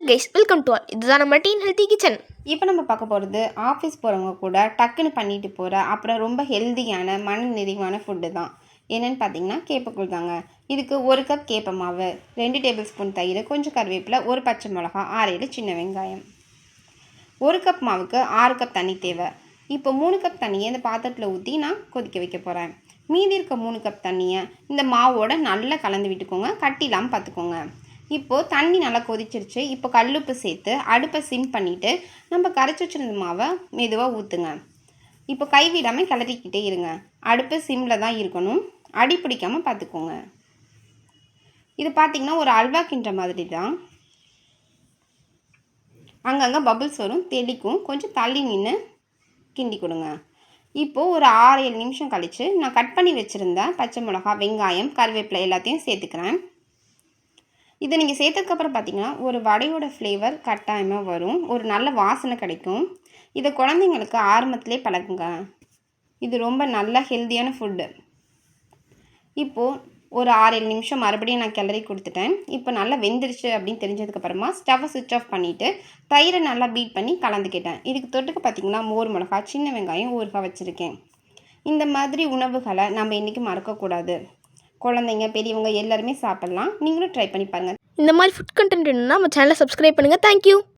Guys welcome to all. இதுதான் நம்ம dean healthy kitchen. இப்போ நம்ம பார்க்க போகிறது ஆஃபீஸ் போகிறவங்க கூட டக்குன்னு பண்ணிட்டு போகிற அப்புறம் ரொம்ப ஹெல்த்தியான மன நிறைவான ஃபுட்டு தான். என்னென்னு பார்த்தீங்கன்னா கேப்பக்கூழ் தாங்க. இதுக்கு 1 கப் கேப்ப மாவு, 2 டேபிள் ஸ்பூன் தயிர், கொஞ்சம் கருவேப்பிலை, 1 பச்சை மிளகா, 6-7 சின்ன வெங்காயம். 1 கப் மாவுக்கு 6 கப் தண்ணி தேவை. இப்போ 3 கப் தண்ணியை இந்த பாத்திரத்தில் ஊற்றி நான் கொதிக்க வைக்க போகிறேன். மீதி இருக்க 3 கப் தண்ணியை இந்த மாவோட நல்லா கலந்து விட்டுக்கோங்க, கட்டிலாமல் பார்த்துக்கோங்க. இப்போது தண்ணி நல்லா கொதிச்சிருச்சு. இப்போ கல்லுப்பு சேர்த்து அடுப்பை சிம் பண்ணிவிட்டு நம்ம கரைச்சி வச்சிருந்த மாவை மெதுவாக ஊற்றுங்க. இப்போ கைவிடாமல் கிளறிக்கிட்டே இருங்க. அடுப்பு சிம்மில் தான் இருக்கணும், அடி பிடிக்காமல் பார்த்துக்கோங்க. இது பார்த்திங்கன்னா ஒரு அல்வா கிண்டுற மாதிரி தான். அங்கங்கே பபுள்ஸ் வரும், தெளிக்கும். கொஞ்சம் தள்ளி நின்று கிண்டி கொடுங்க. இப்போது ஒரு 6-7 நிமிஷம் கழித்து நான் கட் பண்ணி வச்சுருந்தேன் பச்சை மிளகா, வெங்காயம், கருவேப்பிலை எல்லாத்தையும் சேர்த்துக்கிறேன். இதை நீங்கள் சேர்த்ததுக்கப்புறம் பார்த்தீங்கன்னா ஒரு வடையோட ஃப்ளேவர் கட்டாயமாக வரும், ஒரு நல்ல வாசனை கிடைக்கும். இதை குழந்தைங்களுக்கு ஆரம்பத்திலே பழகுங்க. இது ரொம்ப நல்ல ஹெல்த்தியான ஃபுட்டு. இப்போது ஒரு 6-7 நிமிஷம் மறுபடியும் நான் கிளறி கொடுத்துட்டேன். இப்போ நல்லா வெந்துருச்சு அப்படின்னு தெரிஞ்சதுக்கப்புறமா ஸ்டவ்வை சுவிட்ச் ஆஃப் பண்ணிவிட்டு தயிரை நல்லா பீட் பண்ணி கலந்துக்கிட்டேன். இதுக்கு தொட்டுக்க பார்த்திங்கன்னா மோர் மிளகா, சின்ன வெங்காயம் ஊறுகாய் வச்சுருக்கேன். இந்த மாதிரி உணவுகளை நம்ம இன்றைக்கி மறக்கக்கூடாது. குழந்தைங்க, பெரியவங்க எல்லாருமே சாப்பிட்லாம். நீங்களும் ட்ரை பண்ணி பாருங்கள். இந்த மாதிரி ஃபுட் கண்டென்ட் வேணும்னா நம்ம சேனலை சப்ஸ்கிரைப் பண்ணுங்கள். தேங்க்யூ.